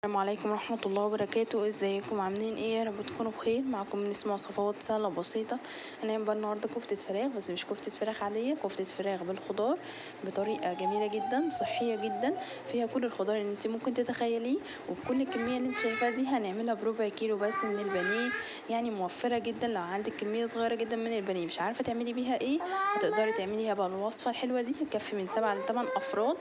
السلام عليكم ورحمة الله وبركاته. ازيكم عاملين ايه؟ يا رب تكونوا بخير. معكم نسمة وصفات سهلة بسيطة. هنعمل بقى النهاردة كفتة فراخ، بس مش كفتة فراخ عادية، كفتة فراخ بالخضار بطريقة جميلة جدا صحية جدا، فيها كل الخضار اللي انت ممكن تتخيليه، وبكل الكمية اللي انت شايفاها دي. هنعملها بربع كيلو بس من البانيه، يعني موفرة جدا. لو عندك كمية صغيرة جدا من البانيه مش عارفة تعملي بيها ايه، هتقدري تعمليها بقى الوصفة الحلوة دي. تكفي من 7 ل 8 افراد،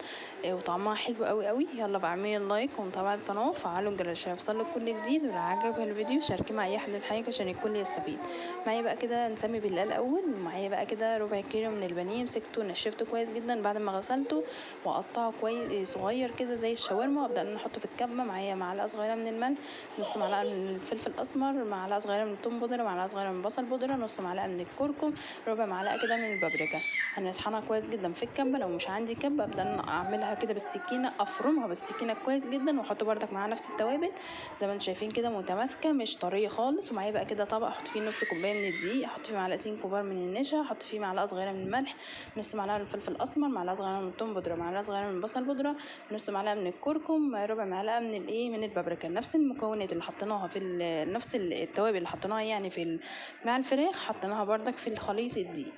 وطعمها حلو قوي قوي. يلا بقى اعملي لايك ومتابعة القناة وفعلوا الجرس عشان يوصلك كل جديد، ولو عجبك الفيديو شاركيه مع اي حد من حياتك عشان الكل يستفيد. معايا بقى كده نسمي بالله الاول. ومعايا بقى كده ربع كيلو من البانيه، مسكته ونشفته كويس جدا بعد ما غسلته، واقطعه كويس صغير كده زي الشاورما، وابدا ان احطه في الكبه. معايا معلقه صغيره من الملح، نص معلقه من الفلفل الاسمر، معلقه صغيره من الثوم بودره، معلقه صغيره من البصل بودره، نص معلقه من الكركم، ربع معلقه كده من البابريكا. هنطحنها كويس جدا في الكبه. لو مش عندي كبه ابدا ان اعملها كده بالسكينه، افرمها بالسكينه كويس جدا، واحط بردك معاها نفس التوابل زي ما انتم شايفين كده، متماسكه مش طريه خالص. ومعايا بقى كده طبق احط فيه نص كوبايه من الدقيق، احط فيه معلقتين كبار من النشا، احط فيه معلقه صغيره من الملح، نص معلقه من الفلفل الاسمر، معلقه صغيره من الثوم بودره، معلقه صغيره من البصل بودره، نص معلقه من الكركم، ربع معلقه من من البابريكا. نفس المكونات اللي حطيناها في نفس التوابل اللي حطيناها يعني مع الفراخ، حطيناها بردك في الخليط الدقيق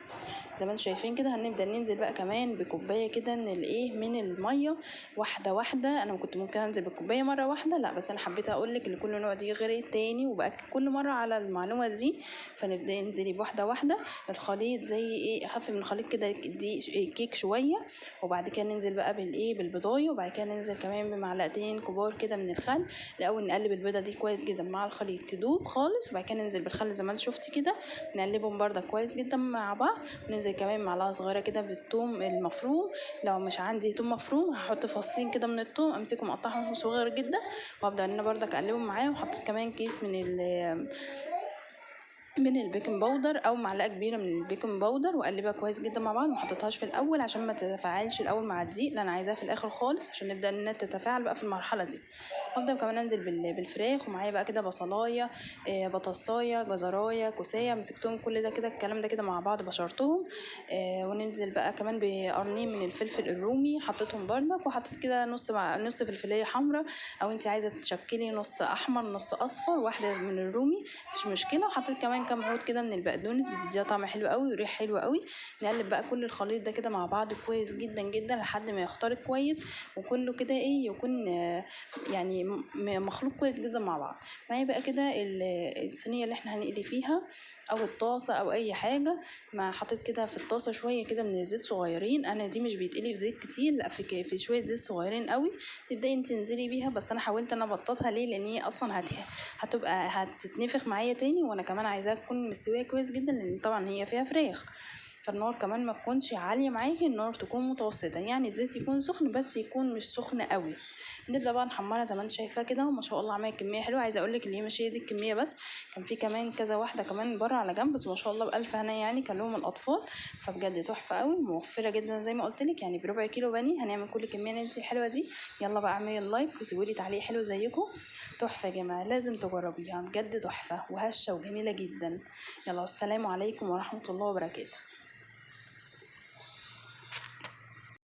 زي ما انتم شايفين كده. هنبدا ننزل بقى كمان بكوبايه كده من الميه، واحده واحده. انا كنت ممكن انزل بالكوبايه مره واحده، لا بس انا حبيت اقول لك ان كل نوع دي غير التاني، وباكد كل مره على المعلومه دي. فنبدا ننزلي بواحده واحده. الخليط زي اخف من الخليط كده دي كيك شويه. وبعد كده ننزل بقى بالبضايه، وبعد كده ننزل كمان بمعلقتين كبار كده من الخل. الاول نقلب البيضه دي كويس جدا مع الخليط تدوب خالص، وبعد كده ننزل بالخل زي ما انت شفتي كده، نقلبهم برده كويس جدا مع بعض. ننزل كمان معلقه صغيره كده بالثوم المفروم. لو مش عندي ثوم مفروم هحط فصين كده من الثوم، امسكهم اقطعهم صغير جدا، وابدا ان انا برضك اقلبهم معاه. وحطيت كمان كيس من البيكنج باودر او معلقه كبيره من البيكنج باودر، واقلبها كويس جدا مع بعض. ما حطيتهاش في الاول عشان ما تتفاعلش الاول مع الدقيق، لا انا عايزاها في الاخر خالص عشان نبدا انها تتفاعل بقى في المرحله دي. وابدا كمان انزل بالفراخ. ومعايا بقى كده بصلايه، بطاطايه، جزرايه، كوسيه، مسكتهم كل ده كده الكلام ده كده مع بعض بشرتهم. وننزل بقى كمان بقرنين من الفلفل الرومي، حطيتهم بردك. وحطيت كده نص فلفليه حمراء، او انت عايزه تشكلي نص احمر نص اصفر، واحده من الرومي مفيش مشكله. وحطيت كمان كام عود كده من البقدونس، بتديها طعم حلو قوي وريح حلو قوي. نقلب بقى كل الخليط ده كده مع بعض كويس جدا جدا لحد ما يختلط كويس، وكله كده يكون يعني مخلوط كويس جدا مع بعض. معايا بقى كده الصينيه اللي احنا هنقلي فيها او الطاسه او اي حاجه. ما حطيت كده في الطاسه شويه كده من الزيت صغيرين، انا دي مش بيتقلي في زيت كتير، لا في شويه زيت صغيرين قوي. تبداي انت تنزلي بيها، بس انا حاولت انا ابططها ليه، لان هي اصلا هتبقى هتتنفخ معايا تاني، وانا كمان عايزاها تكون مستويه كويس جدا، لان طبعا هي فيها فراخ. فالنار كمان ما تكونش عاليه معاكي، النار تكون متوسطه، يعني الزيت يكون سخن بس يكون مش سخن قوي. نبدا بقى نحمرها زي ما انت شايفاه كده، وما شاء الله عملت كميه حلوه. عايزه اقول لك ان هي مش هي دي الكميه بس، كان في كمان كذا واحده كمان بره على جنب، بس ما شاء الله بالف هنا، يعني كان لهم الاطفال. فبجد تحفه قوي، موفره جدا زي ما قلت لك، يعني بربع كيلو بانيه هنعمل كل الكميه انت الحلوه دي. يلا بقى اعملي اللايك وسيبوا لي تعليق حلو زيكم. تحفه يا جماعه، لازم تجربيها بجد، تحفه وهشه وجميله جدا. يلا والسلام عليكم ورحمه الله وبركاته.